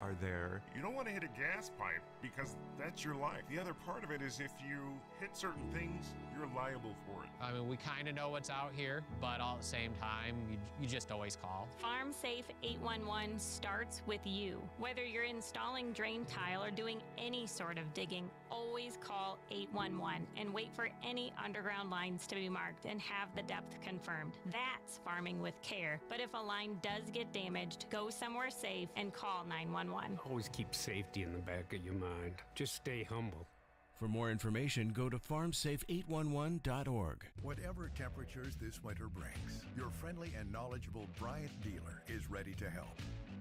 are there. You don't want to hit a gas pipe because that's your life. The other part of it is if you hit certain things, you're liable for it. I mean, we kind of know what's out here, but all at the same time, you just always call. Farm Safe 811 starts with you. Whether you're installing drain tile or doing any sort of digging, always call 811 and wait for any underground lines to be marked and have the depth confirmed. That's farming with care. But if a line does get damaged, go somewhere safe and call 911. Always keep safety in the back of your mind. Just stay humble. For more information, go to farmsafe811.org. Whatever temperatures this winter brings, your friendly and knowledgeable Bryant dealer is ready to help.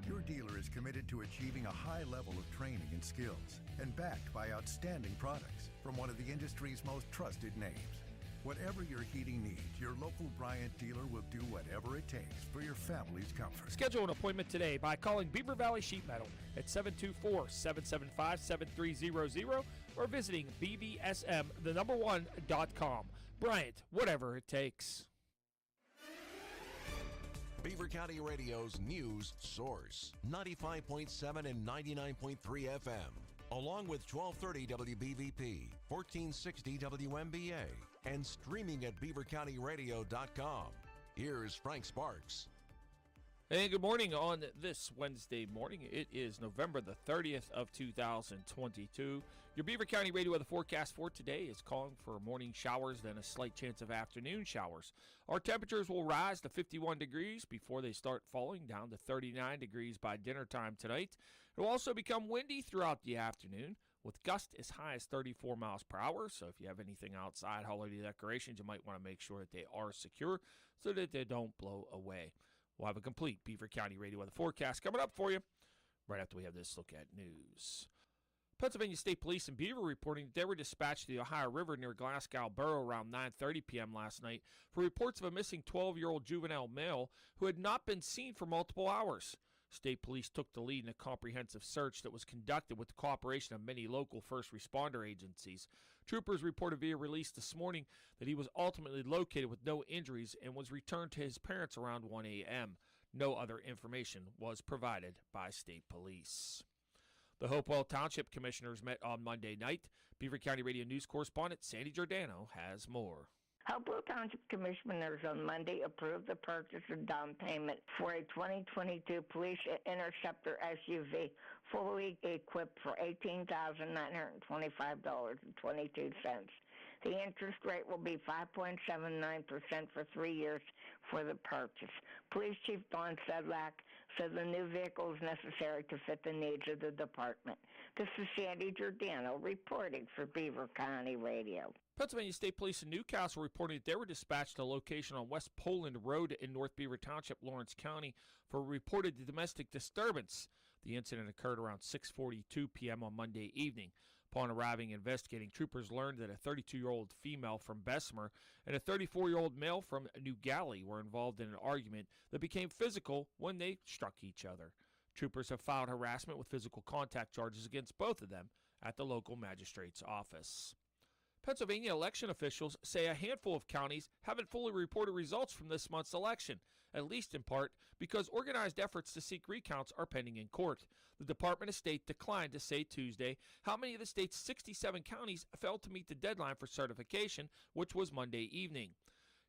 Your dealer is committed to achieving a high level of training and skills and backed by outstanding products from one of the industry's most trusted names. Whatever your heating needs, your local Bryant dealer will do whatever it takes for your family's comfort. Schedule an appointment today by calling Beaver Valley Sheet Metal at 724-775-7300 or visiting bbsm1.com. Bryant, whatever it takes. Beaver County Radio's news source, 95.7 and 99.3 FM. Along with 1230 WBVP, 1460 WMBA, and streaming at beavercountyradio.com. Here's Frank Sparks. Hey, good morning on this Wednesday morning. It is November the 30th of 2022. Your Beaver County Radio weather forecast for today is calling for morning showers, then a slight chance of afternoon showers. Our temperatures will rise to 51 degrees before they start falling down to 39 degrees by dinner time tonight. It will also become windy throughout the afternoon, with gusts as high as 34 miles per hour. So if you have anything outside, holiday decorations, you might want to make sure that they are secure so that they don't blow away. We'll have a complete Beaver County Radio weather forecast coming up for you right after we have this look at news. Pennsylvania State Police in Beaver reporting that they were dispatched to the Ohio River near Glasgow Borough around 9:30 p.m. last night for reports of a missing 12-year-old juvenile male who had not been seen for multiple hours. State Police took the lead in a comprehensive search that was conducted with the cooperation of many local first responder agencies. Troopers reported via release this morning that he was ultimately located with no injuries and was returned to his parents around 1 a.m. No other information was provided by State Police. The Hopewell Township Commissioners met on Monday night. Beaver County Radio News correspondent Sandy Giordano has more. Hopewell Township Commissioners on Monday approved the purchase and down payment for a 2022 Police Interceptor SUV fully equipped for $18,925.22. The interest rate will be 5.79% for 3 years for the purchase. Police Chief Don Sedlak said the new vehicle is necessary to fit the needs of the department. This is Sandy Giordano reporting for Beaver County Radio. Pennsylvania State Police in Newcastle reported that they were dispatched to a location on West Poland Road in North Beaver Township, Lawrence County, for a reported domestic disturbance. The incident occurred around 6:42 p.m. on Monday evening. Upon arriving and investigating, troopers learned that a 32-year-old female from Bessemer and a 34-year-old male from New Galley were involved in an argument that became physical when they struck each other. Troopers have filed harassment with physical contact charges against both of them at the local magistrate's office. Pennsylvania election officials say a handful of counties haven't fully reported results from this month's election, at least in part because organized efforts to seek recounts are pending in court. The Department of State declined to say Tuesday how many of the state's 67 counties failed to meet the deadline for certification, which was Monday evening.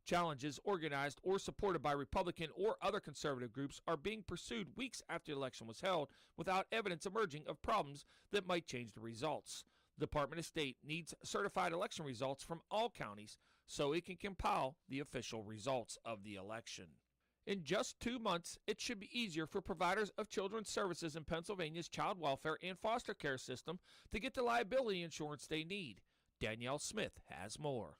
Challenges organized or supported by Republican or other conservative groups are being pursued weeks after the election was held without evidence emerging of problems that might change the results. The Department of State needs certified election results from all counties so it can compile the official results of the election. In just 2 months, it should be easier for providers of children's services in Pennsylvania's child welfare and foster care system to get the liability insurance they need. Danielle Smith has more.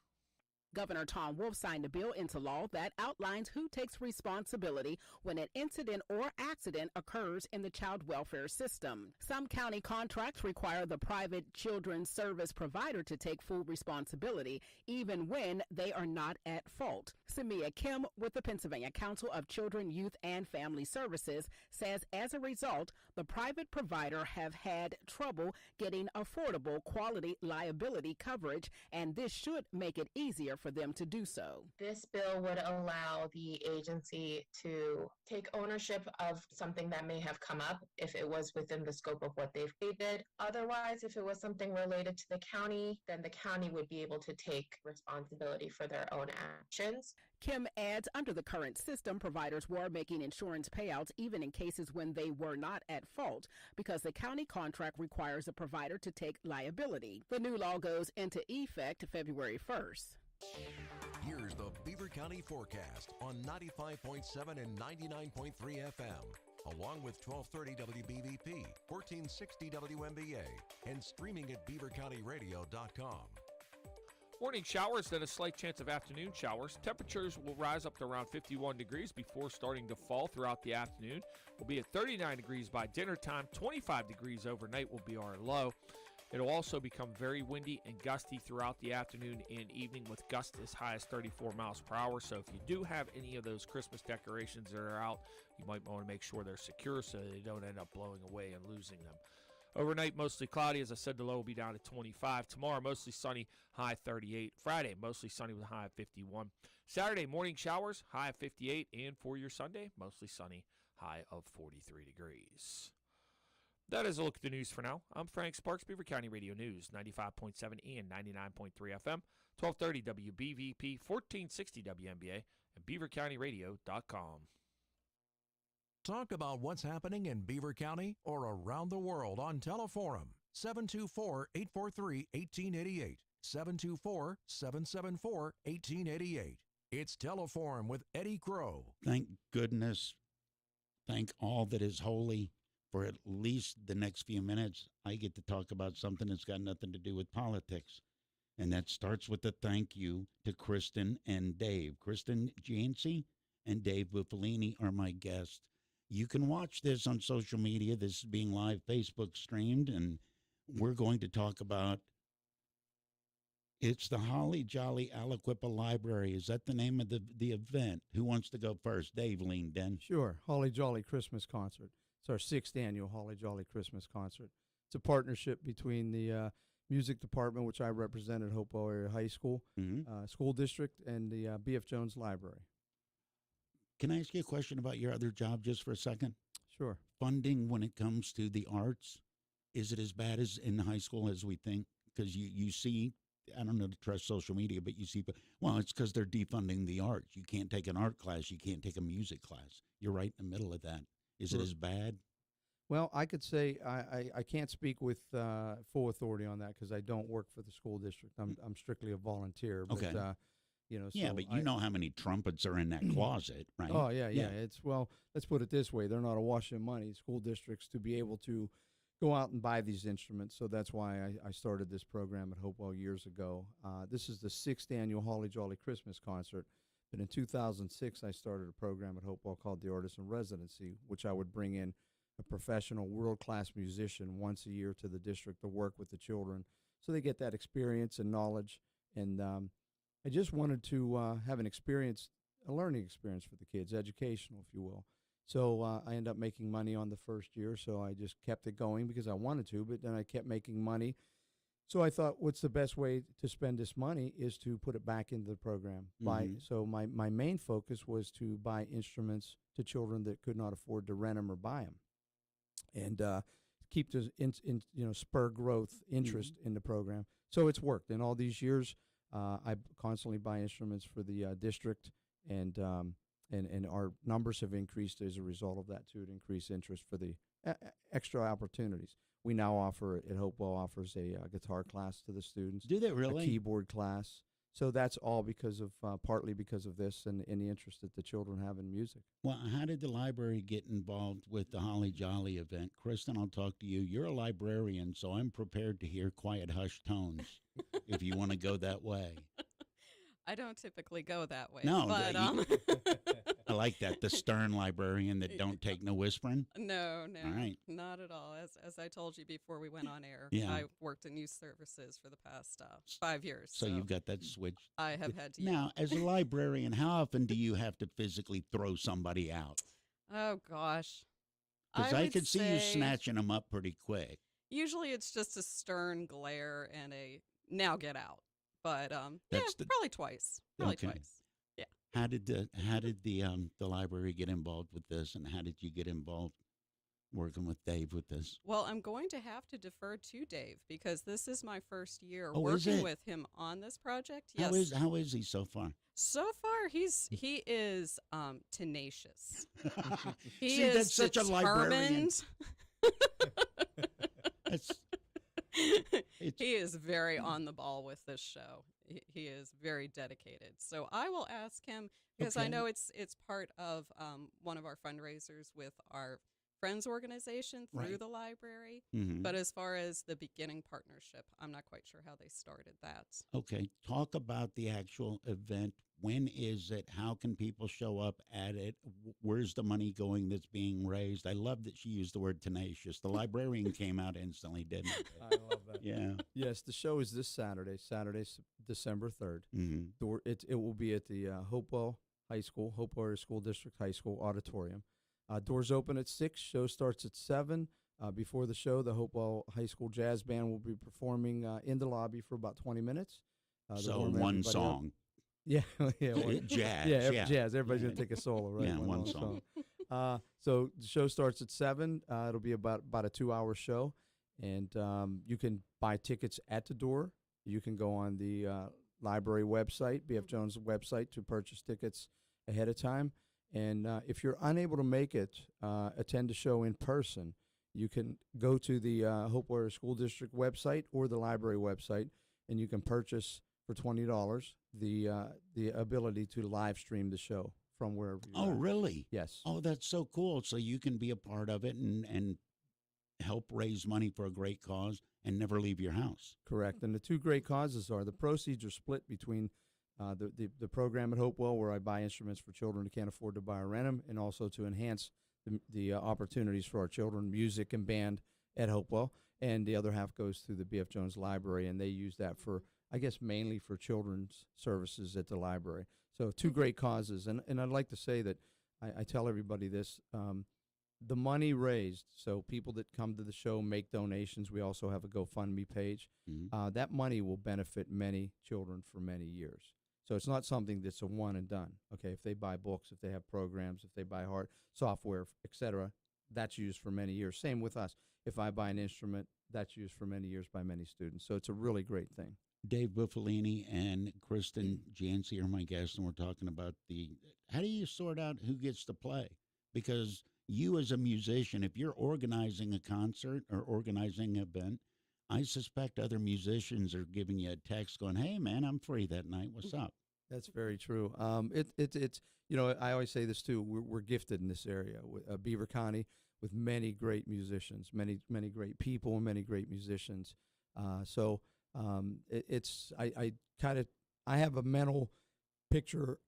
Governor Tom Wolf signed a bill into law that outlines who takes responsibility when an incident or accident occurs in the child welfare system. Some county contracts require the private children's service provider to take full responsibility, even when they are not at fault. Samia Kim with the Pennsylvania Council of Children, Youth, and Family Services says as a result, the private provider have had trouble getting affordable quality liability coverage, and this should make it easier for them to do so. This bill would allow the agency to take ownership of something that may have come up if it was within the scope of what they did. Otherwise, if it was something related to the county, then the county would be able to take responsibility for their own actions. Kim adds, under the current system, providers were making insurance payouts even in cases when they were not at fault because the county contract requires a provider to take liability. The new law goes into effect February 1st. Here's the Beaver County forecast on 95.7 and 99.3 FM, along with 1230 WBVP, 1460 WMBA, and streaming at beavercountyradio.com. Morning showers, then a slight chance of afternoon showers. Temperatures will rise up to around 51 degrees before starting to fall throughout the afternoon. We'll be at 39 degrees by dinner time. 25 degrees overnight will be our low. It'll also become very windy and gusty throughout the afternoon and evening with gusts as high as 34 miles per hour. So if you do have any of those Christmas decorations that are out, you might want to make sure they're secure so they don't end up blowing away and losing them. Overnight, mostly cloudy. As I said, the low will be down at 25. Tomorrow, mostly sunny, high 38. Friday, mostly sunny with a high of 51. Saturday, morning showers, high of 58. And for your Sunday, mostly sunny, high of 43 degrees. That is a look at the news for now. I'm Frank Sparks, Beaver County Radio News, 95.7 and 99.3 FM, 1230 WBVP, 1460 WMBA, and beavercountyradio.com. Talk about what's happening in Beaver County or around the world on Teleforum. 724-843-1888. 724-774-1888. It's Teleforum with Eddie Crow. Thank goodness. Thank all that is holy. For at least the next few minutes, I get to talk about something that's got nothing to do with politics. And that starts with a thank you to Kristen and Dave. Kristen Janci and Dave Bufalini are my guests. You can watch this on social media. This is being live Facebook streamed, and we're going to talk about, it's the Holly Jolly Aliquippa Library. Is that the name of the event? Who wants to go first? Dave leaned in. Sure. Holly Jolly Christmas Concert. It's our 6th annual Holly Jolly Christmas Concert. It's a partnership between the music department, which I represent at Hopewell Area High School, school district, and the B.F. Jones Library. Can I ask you a question about your other job just for a second? Sure. Funding when it comes to the arts, is it as bad as in high school as we think? Because you see, I don't know to trust social media, but you see, well, it's because they're defunding the arts. You can't take an art class. You can't take a music class. You're right in the middle of that. Is it as bad? Well, I could say I can't speak with full authority on that because I don't work for the school district. I'm strictly a volunteer. But, okay. So but you know how many trumpets are in that closet, right? Oh, yeah. It's, well, let's put it this way. They're not awash in money, school districts, to be able to go out and buy these instruments. So that's why I started this program at Hopewell years ago. This is the 6th annual Holly Jolly Christmas Concert. But in 2006, I started a program at Hopewell called the Artist in Residency, which I would bring in a professional world-class musician once a year to the district to work with the children so they get that experience and knowledge. And I just wanted to have a learning experience for the kids, educational, if you will. So I ended up making money on the first year, so I just kept it going because I wanted to, but then I kept making money. So I thought, what's the best way to spend this money is to put it back into the program. So my main focus was to buy instruments to children that could not afford to rent them or buy them, and keep the spur growth interest in the program. So it's worked. In all these years, I constantly buy instruments for the district, and our numbers have increased as a result of that too. To increase interest for the extra opportunities. We now offer at Hopewell offers a guitar class to the students. Do they really? A keyboard class. So that's all because of partly because of this and the interest that the children have in music. Well, how did the library get involved with the Holly Jolly event? Kristen, I'll talk to you. You're a librarian, so I'm prepared to hear quiet, hushed tones if you want to go that way. I don't typically go that way. No, but, I like that, the stern librarian that don't take no whispering. No, all right. Not at all. As I told you before we went on air, yeah. I worked in youth services for the past 5 years. So you've got that switch. I have had to. Now, as a librarian, how often do you have to physically throw somebody out? Oh, gosh. Because I could see you snatching them up pretty quick. Usually it's just a stern glare and a now get out. But That's probably twice. Probably Okay. twice. Yeah. How did the library get involved with this, and how did you get involved working with Dave with this? Well, I'm going to have to defer to Dave because this is my first year Oh, is working it? with him on this project. How Yes. how is he so far? So far, he is tenacious. He See, is that's such a librarian. determined. It's He is very on the ball with this show. He is very dedicated. So I will ask him because I Okay. know it's part of one of our fundraisers with our Friends organization through Right. the library. Mhm. But as far as the beginning partnership, I'm not quite sure how they started that. Okay, talk about the actual event. When is it? How can people show up at it? Where's the money going that's being raised? I love that she used the word tenacious. The librarian came out instantly, didn't it? I love that. Yeah. Yes, the show is this Saturday, December 3rd. Mhm. It will be at the Hopewell High School, Hopewell School District High School auditorium. Doors open at 6. Show starts at 7. Before the show, the Hopewell High School Jazz Band will be performing in the lobby for about 20 minutes. So one song. Yeah, yeah, Jazz, yeah, yeah. jazz. Everybody's gonna take a solo, right? Yeah, one long song. So the show starts at 7. It'll be about a 2-hour show, and you can buy tickets at the door. You can go on the library website, B.F. Jones website, to purchase tickets ahead of time. And if you're unable to make it, attend the show in person, you can go to the Hopewell School District website or the library website, and you can purchase for $20 the ability to live stream the show from wherever you Oh, are. really? Yes. Oh, that's so cool. So you can be a part of it and help raise money for a great cause and never leave your house. Correct. And the two great causes are the proceeds are split between the program at Hopewell, where I buy instruments for children who can't afford to buy or rent them, and also to enhance the opportunities for our children, music and band at Hopewell. And the other half goes through the B.F. Jones Library, and they use that for, I guess, mainly for children's services at the library. So two great causes. And I'd like to say that I tell everybody this. The money raised, so people that come to the show make donations. We also have a GoFundMe page. That money will benefit many children for many years. So it's not something that's a one and done. Okay, if they buy books, if they have programs, if they buy hard software, etc., that's used for many years. Same with us. If I buy an instrument, that's used for many years by many students. So it's a really great thing. Dave Bufalini and Kristen Janci are my guests, and we're talking about how do you sort out who gets to play? Because you as a musician, if you're organizing a concert or organizing an event, I suspect other musicians are giving you a text going, "Hey, man, I'm free that night. What's up?" That's very true. It's I always say this too. We're gifted in this area, Beaver County, with many great musicians, many great people, and many great musicians. I have a mental picture.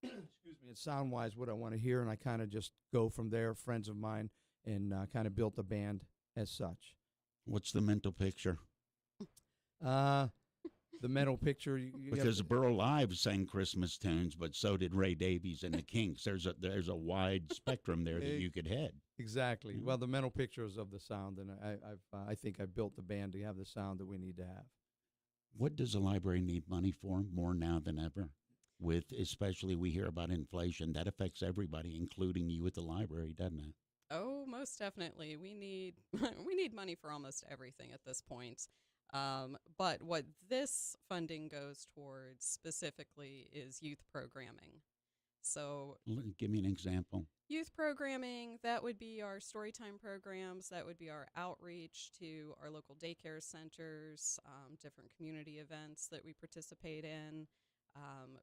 Excuse me, and sound wise, what I want to hear, and I kind of just go from there. Friends of mine, and kind of built a band as such. What's the mental picture? The mental picture, because Burl Ives sang Christmas tunes, but so did Ray Davies and the Kinks. There's a wide spectrum there that you could head. Exactly. Well, the mental picture is of the sound, and I think I built the band to have the sound that we need to have. What does a library need money for more now than ever? With especially we hear about inflation that affects everybody, including you at the library, doesn't it? Oh, most definitely. We need money for almost everything at this point. But what this funding goes towards specifically is youth programming. So Give me an example. youth programming, that would be our storytime programs, that would be our outreach to our local daycare centers, different community events that we participate in.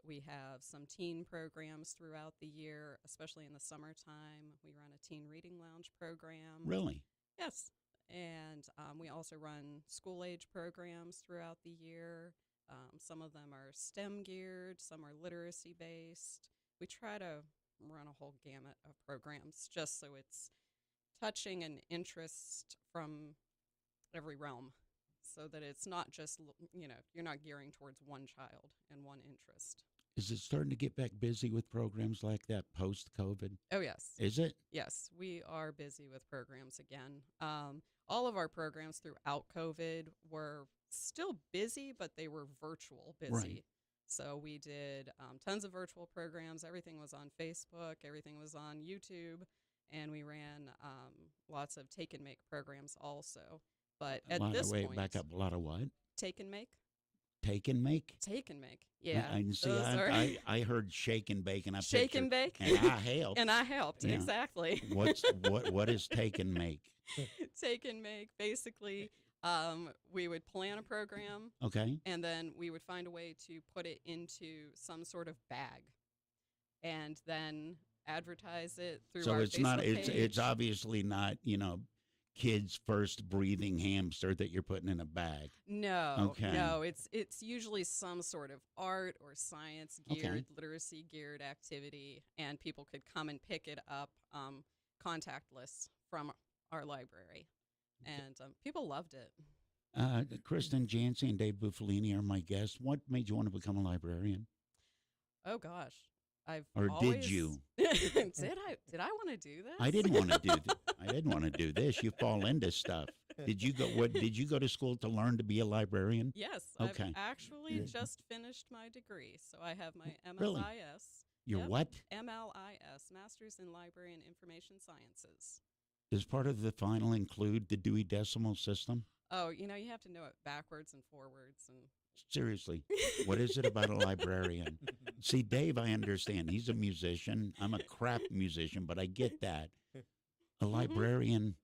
We have some teen programs throughout the year, especially in the summertime. We run a teen reading lounge program. Really? Yes. And we also run school-age programs throughout the year. Some of them are STEM geared, some are literacy-based. We try to run a whole gamut of programs just so it's touching an interest from every realm, so that it's not just, you're not gearing towards one child and one interest. Is it starting to get back busy with programs like that post-COVID? Oh, yes. Is it? Yes, we are busy with programs again. all of our programs throughout COVID were still busy, but they were virtual busy. Right. So we did tons of virtual programs. Everything was on Facebook. Everything was on YouTube. And we ran lots of take and make programs also. But at this point, back up. A lot of what? take and make. Take and make. Take and make. Yeah. I heard shake and bake, and I shake and bake, and I helped. And I helped, Yeah. exactly. What is take and make? Take and make, basically, we would plan a program. Okay. And then we would find a way to put it into some sort of bag, and then advertise it through So our it's Facebook not. page. It's obviously not. Kids' first breathing hamster that you're putting in a bag. No, Okay. no, it's usually some sort of art or science geared, literacy geared activity, and people could come and pick it up, contactless from our library, and people loved it. Kristen, Janci, and Dave Bufalini are my guests. What made you want to become a librarian? Oh gosh, Did you? Did I want to do this? I didn't want to do I didn't want to do this. You fall into stuff. Did you go to school to learn to be a librarian? Yes. Okay. I've actually just finished my degree, so I have my MLIS. Really? Your what? MLIS, Masters in Library and Information Sciences. Does part of the final include the Dewey Decimal System? Oh, you have to know it backwards and forwards. And Seriously, what is it about a librarian? See, Dave, I understand. He's a musician. I'm a crap musician, but I get that. A librarian,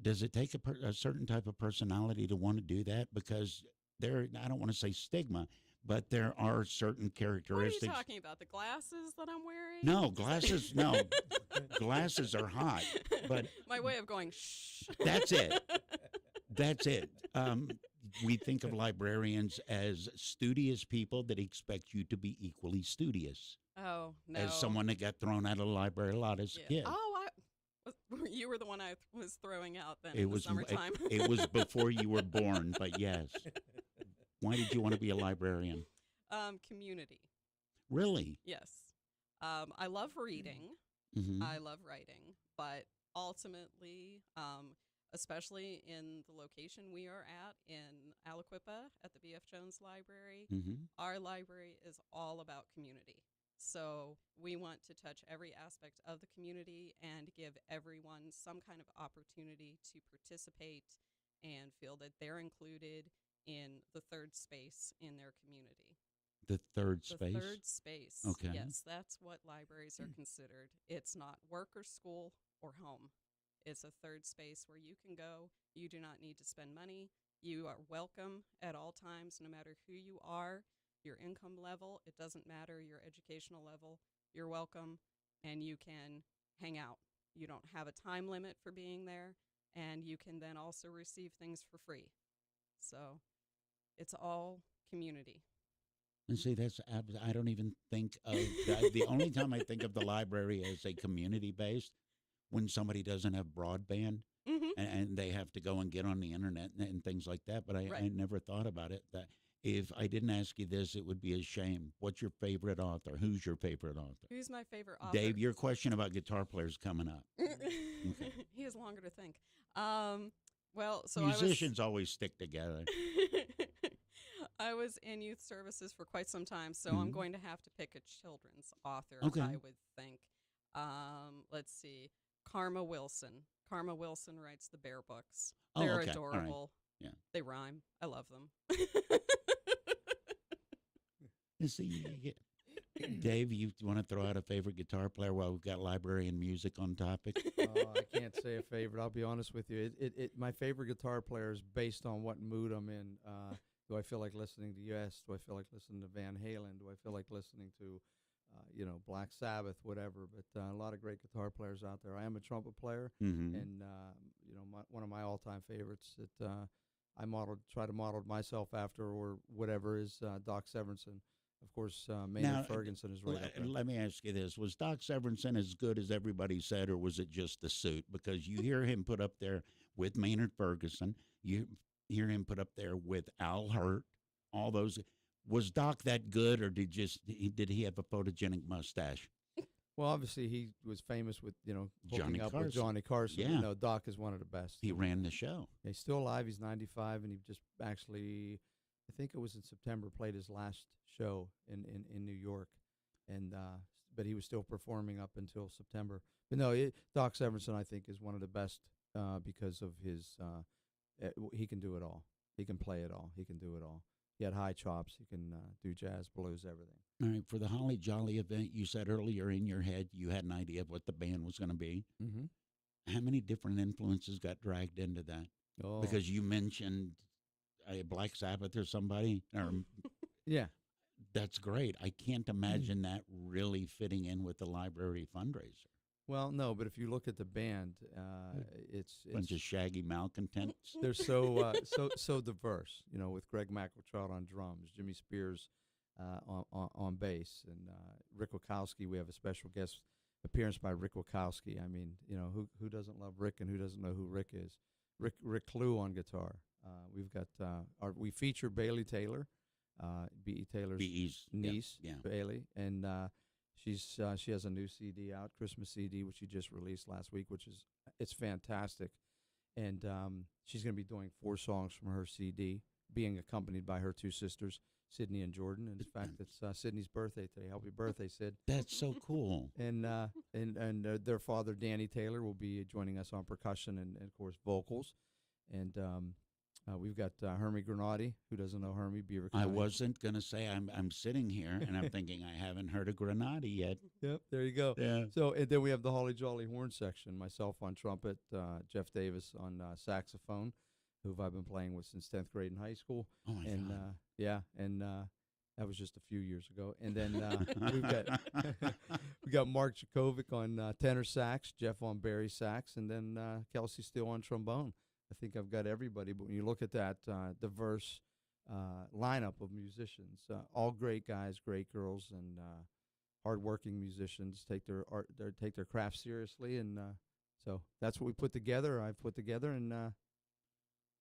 does it take a certain type of personality to want to do that? Because I don't want to say stigma, but there are certain characteristics. What are you talking about? The glasses that I'm wearing? No, glasses, no. Glasses are hot, but my way of going, shh. That's it. That's it. We think of librarians as studious people that expect you to be equally studious. Oh, no. As someone that got thrown out of the library a lot as a kid. Oh, you were the one I was throwing out then in the summertime. It was before you were born, but yes. Why did you want to be a librarian? Community. Really? Yes. I love reading. Mm-hmm. I love writing, but ultimately, especially in the location we are at in Aliquippa at the B.F. Jones Library, our library is all about community. So we want to touch every aspect of the community and give everyone some kind of opportunity to participate and feel that they're included in the third space in their community. The third space? The third space. Okay. Yes, that's what libraries are considered. It's not work or school or home. It's a third space where you can go. You do not need to spend money. You are welcome at all times, no matter who you are, your income level. It doesn't matter your educational level. You're welcome, and you can hang out. You don't have a time limit for being there, and you can then also receive things for free. So it's all community. And see, I don't even think of the only time I think of the library as a community-based when somebody doesn't have broadband and they have to go and get on the internet and things like that. But I never thought about it. That if I didn't ask you this, it would be a shame. What's your favorite author? Who's your favorite author? Who's my favorite author? Dave, your question about guitar players coming up. Okay. He has longer to think. Well, so musicians always stick together. I was in youth services for quite some time, so I'm going to have to pick a children's author, I would think. Let's see. Karma Wilson. Karma Wilson writes the Bear books. They're adorable. Right. Yeah. They rhyme. I love them. You see, Dave, you want to throw out a favorite guitar player while we've got library and music on topic? I can't say a favorite. I'll be honest with you. My favorite guitar player is based on what mood I'm in. Do I feel like listening to Yes? Do I feel like listening to Van Halen? Do I feel like listening to, Black Sabbath, whatever? But a lot of great guitar players out there. I am a trumpet player, and one of my all-time favorites that I try to model myself after or whatever is Doc Severinsen. Of course, Maynard Ferguson is right up there. Let me ask you this. Was Doc Severinsen as good as everybody said, or was it just the suit? Because you hear him put up there with Maynard Ferguson. You hear him put up there with Al Hurt, all those. Was Doc that good, or did he have a photogenic mustache? Well, obviously he was famous with hooking Johnny up with Carson. Johnny Carson. Yeah. Doc is one of the best. He ran the show. He's still alive. He's 95, and he just actually, I think it was in September, played his last show in New York, and but he was still performing up until September. But no, Doc Severinsen, I think, is one of the best because of his. He can do it all. He can play it all. He can do it all. He had high chops. He can do jazz, blues, everything. All right, for the Holly Jolly event, you said earlier in your head you had an idea of what the band was going to be. Mm-hmm. How many different influences got dragged into that? Oh. Because you mentioned Black Sabbath or somebody. Or yeah. That's great. I can't imagine that really fitting in with the library fundraiser. Well, no, but if you look at the band, it's bunch of shaggy malcontents. They're so diverse. With Greg McEltrott on drums, Jimmy Spears on bass, and Rick Wachowski. We have a special guest appearance by Rick Wachowski. I mean, who doesn't love Rick, and who doesn't know who Rick is? Rick Clue on guitar. We've got we feature Bailey Taylor, B.E. Taylor's niece, Bailey, and she has a new CD out, Christmas CD, which she just released last week, it's fantastic, and she's going to be doing 4 songs from her CD, being accompanied by her 2 sisters, Sydney and Jordan. And in fact, it's Sydney's birthday today. Happy birthday, Sid! That's so cool. And their father, Danny Taylor, will be joining us on percussion and of course vocals, and. We've got Hermie Granati. Who doesn't know Hermie? Beaver County. I wasn't going to say I'm sitting here and I'm thinking I haven't heard of Granati yet. Yep, there you go. Yeah. So and then we have the Holly Jolly horn section. Myself on trumpet, Jeff Davis on saxophone, who I've been playing with since 10th grade in high school. Oh my God. And that was just a few years ago. And then we got Mark Jakovic on tenor sax, Jeff on Barry sax, and then Kelsey Steele on trombone. I think I've got everybody, but when you look at that diverse lineup of musicians, all great guys, great girls, and hardworking musicians take their craft seriously, and so that's what we put together. I've put together, and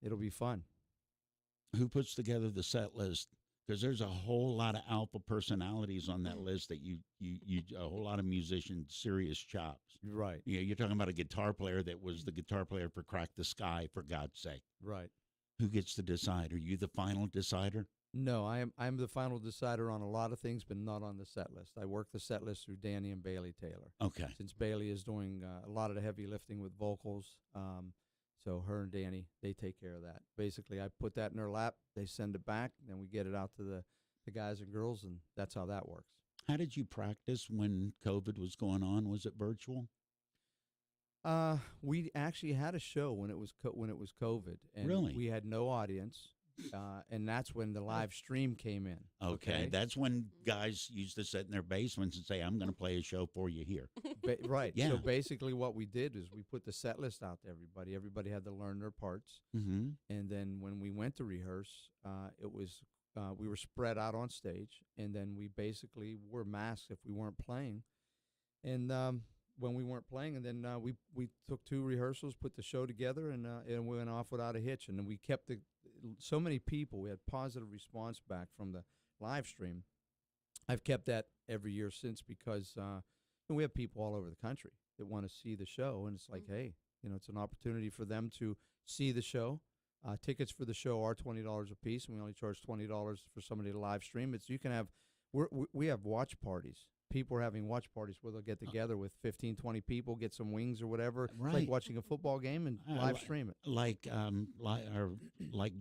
it'll be fun. Who puts together the set list? Because there's a whole lot of alpha personalities on that list that you a whole lot of musicians, serious chops. Right. Yeah, you're talking about a guitar player that was the guitar player for Crack the Sky, for God's sake. Right. Who gets to decide? Are you the final decider? No, I'm the final decider on a lot of things, but not on the set list. I work the set list through Danny and Bailey Taylor. Okay. Since Bailey is doing a lot of the heavy lifting with vocals, so her and Danny, they take care of that. Basically, I put that in their lap, they send it back, and then we get it out to the guys and girls, and that's how that works. How did you practice when COVID was going on? Was it virtual? We actually had a show when it was COVID, and really? We had no audience, and that's when the live stream came in. Okay, that's when guys used to sit in their basements and say, "I'm going to play a show for you here." Right. Yeah. So basically, what we did is we put the set list out to everybody. Everybody had to learn their parts, mm-hmm. and then when we went to rehearse, it was we were spread out on stage, and then we basically wore masks if we weren't playing, and when we weren't playing, and then we took 2 rehearsals, put the show together, and we went off without a hitch. And then we kept so many people. We had positive response back from the live stream. I've kept that every year since because we have people all over the country that want to see the show, and it's like, hey, it's an opportunity for them to see the show. Tickets for the show are $20 a piece, and we only charge $20 for somebody to live stream. We have watch parties. People are having watch parties where they'll get together with 15, 20 people, get some wings or whatever. Right. It's like watching a football game and live stream it. Like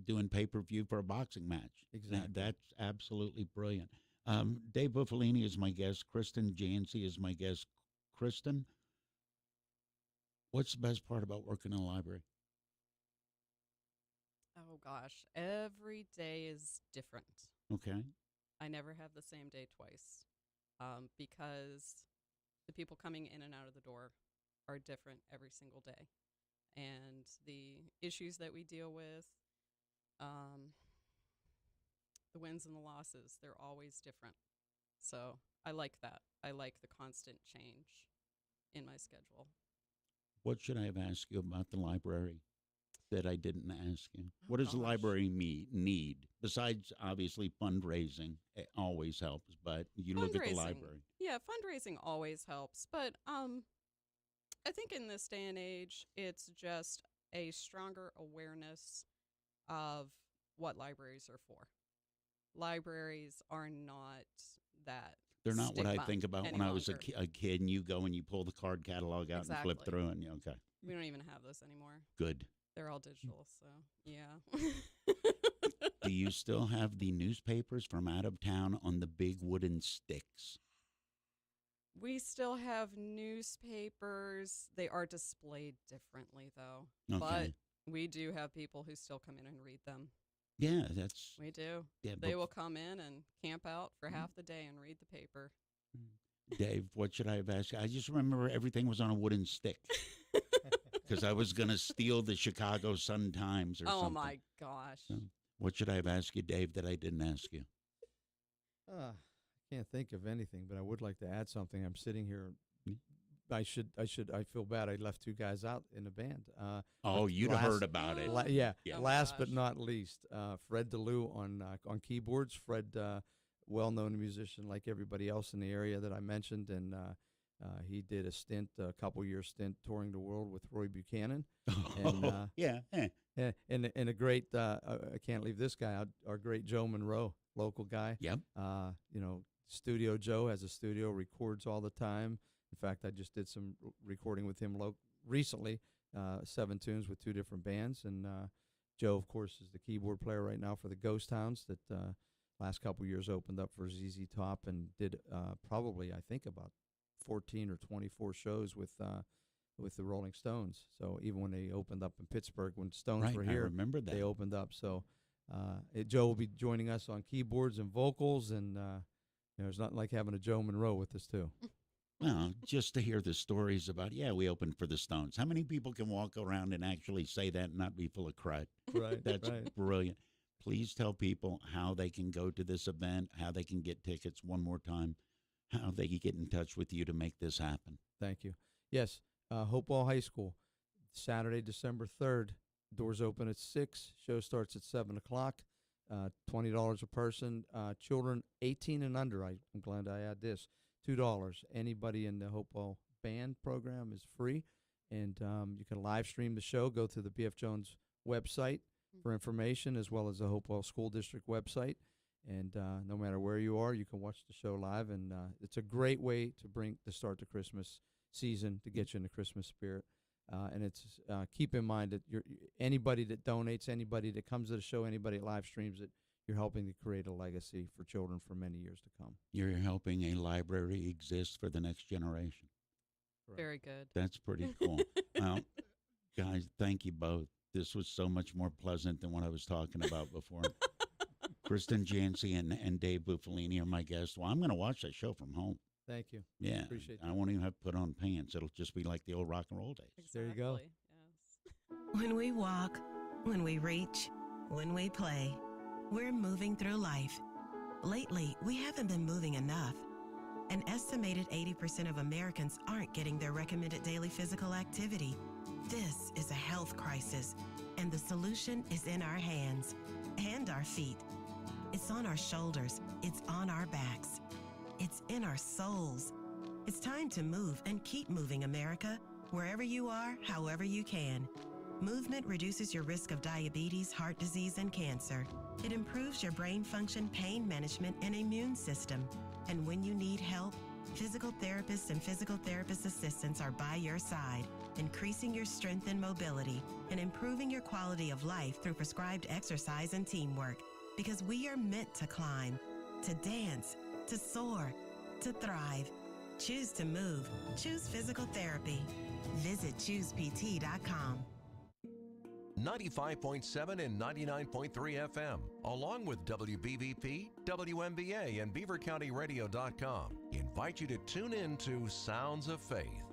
doing pay-per-view for a boxing match. Exactly. That's absolutely brilliant. Dave Bufalini is my guest. Kristen Janci is my guest. Kristen, what's the best part about working in a library? Oh, gosh. Every day is different. Okay. I never have the same day twice. Because the people coming in and out of the door are different every single day. And the issues that we deal with, the wins and the losses, they're always different. So I like that. I like the constant change in my schedule. What should I have asked you about the library? that I didn't ask you? What does the library need? Besides, obviously, fundraising it always helps, but you look at the library. Yeah, fundraising always helps. But I think in this day and age, it's just a stronger awareness of what libraries are for. Libraries are not that. They're not what I stigma think about any when I was longer. a kid and you go and you pull the card catalog out and flip Exactly. through and okay. We don't even have those anymore. Good. They're all digital, so yeah. Do you still have the newspapers from out of town on the big wooden sticks? We still have newspapers. They are displayed differently, though. Okay. But we do have people who still come in and read them. Yeah, that's. We do. Yeah, They will come in and camp out for half the day and read the paper. Dave, what should I have asked you? I just remember everything was on a wooden stick. Because I was going to steal the Chicago Sun-Times or something. Oh, my gosh. So, what should I have asked you, Dave, that I didn't ask you? I can't think of anything, but I would like to add something. I'm sitting here. I feel bad. I left two guys out in the band. You'd have heard about it. Yeah. Yeah. Last but not least, Fred DeLue on keyboards. Fred, well-known musician like everybody else in the area that I mentioned, and he did a couple-year stint touring the world with Roy Buchanan. And, yeah. And a great, I can't leave this guy out, our great Joe Monroe, local guy. Yep. Studio Joe has a studio, records all the time. In fact, I just did some recording with him recently, 7 tunes with 2 different bands. And Joe, of course, is the keyboard player right now for the Ghost Hounds that last couple years opened up for ZZ Top and did probably, I think, about 14 or 24 shows with the Rolling Stones. So even when they opened up in Pittsburgh, when Stones were here, I remember that. they opened up. So Joe will be joining us on keyboards and vocals, and there's nothing like having a Joe Monroe with us too. Well, just to hear the stories about, we opened for the Stones. How many people can walk around and actually say that and not be full of crud? Right. That's right. brilliant. Please tell people how they can go to this event, how they can get tickets one more time, how they can get in touch with you to make this happen. Thank you. Yes, Hopewell High School, Saturday, December 3rd. Doors open at 6. Show starts at 7 o'clock. $20 a person. Children 18 and under, I'm glad I add this, $2. Anybody in the Hopewell band program is free. And you can live stream the show. Go to the B.F. Jones website for information, as well as the Hopewell School District website. And no matter where you are, you can watch the show live. And it's a great way to start the Christmas season, to get you in the Christmas spirit. And it's keep in mind that anybody that donates, anybody that comes to the show, anybody that live streams it, you're helping to create a legacy for children for many years to come. You're helping a library exist for the next generation. Right. Very good. That's pretty cool. Well, guys, thank you both. This was so much more pleasant than what I was talking about before. Kristen, Janci, and Dave Bufalini are my guests. Well, I'm going to watch that show from home. Thank you. Yeah. Appreciate that. I won't even have to put on pants. It'll just be like the old rock and roll days. Exactly. There you go. Yes. When we walk, when we reach, when we play, we're moving through life. Lately, we haven't been moving enough. An estimated 80% of Americans aren't getting their recommended daily physical activity. This is a health crisis, and the solution is in our hands and our feet. It's on our shoulders. It's on our backs. It's in our souls. It's time to move and keep moving, America. Wherever you are, however you can. Movement reduces your risk of diabetes, heart disease, and cancer. It improves your brain function, pain management, and immune system. And when you need help, physical therapists and physical therapist assistants are by your side, increasing your strength and mobility and improving your quality of life through prescribed exercise and teamwork. Because we are meant to climb, to dance, to soar, to thrive. Choose to move. Choose physical therapy. Visit ChoosePT.com. 95.7 and 99.3 FM, along with WBVP, WMBA, and BeaverCountyRadio.com, invite you to tune in to Sounds of Faith.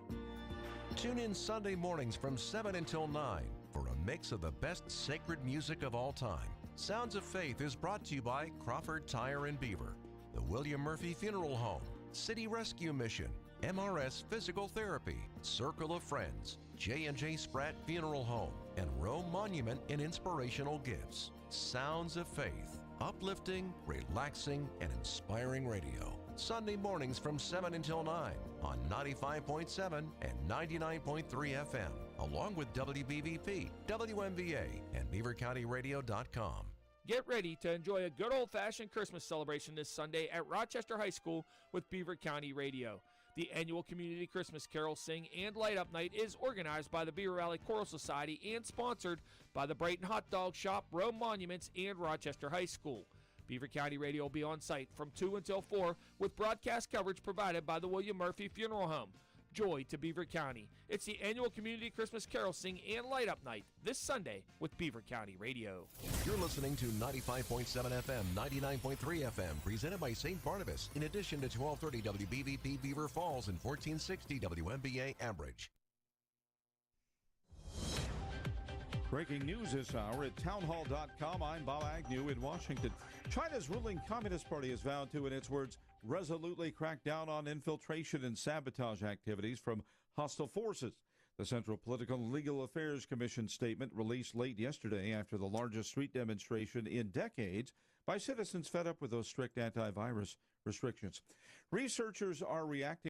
Tune in Sunday mornings from 7 until 9 for a mix of the best sacred music of all time. Sounds of Faith is brought to you by Crawford Tire and Beaver, the William Murphy Funeral Home, City Rescue Mission, MRS Physical Therapy, Circle of Friends, J&J Spratt Funeral Home, and Rome Monument in inspirational gifts. Sounds of Faith. Uplifting, relaxing, and inspiring radio. Sunday mornings from 7 until 9 on 95.7 and 99.3 FM, along with WBVP, WMVA, and BeaverCountyRadio.com. Get ready to enjoy a good old-fashioned Christmas celebration this Sunday at Rochester High School with Beaver County Radio. The annual Community Christmas Carol Sing and Light Up Night is organized by the Beaver Valley Choral Society and sponsored by the Brighton Hot Dog Shop, Rome Monuments, and Rochester High School. Beaver County Radio will be on site from 2 until 4 with broadcast coverage provided by the William Murphy Funeral Home. Joy to Beaver County. It's the annual Community Christmas Carol Sing and Light Up Night this Sunday with Beaver County Radio. You're listening to 95.7 FM, 99.3 FM, presented by St. Barnabas, in addition to 1230 WBVP Beaver Falls and 1460 WMBA Ambridge. Breaking news this hour at townhall.com. I'm Bob Agnew in Washington. China's ruling Communist Party has vowed to, in its words, resolutely crack down on infiltration and sabotage activities from hostile forces. The Central Political and Legal Affairs Commission statement released late yesterday after the largest street demonstration in decades by citizens fed up with those strict antivirus restrictions. Researchers are reacting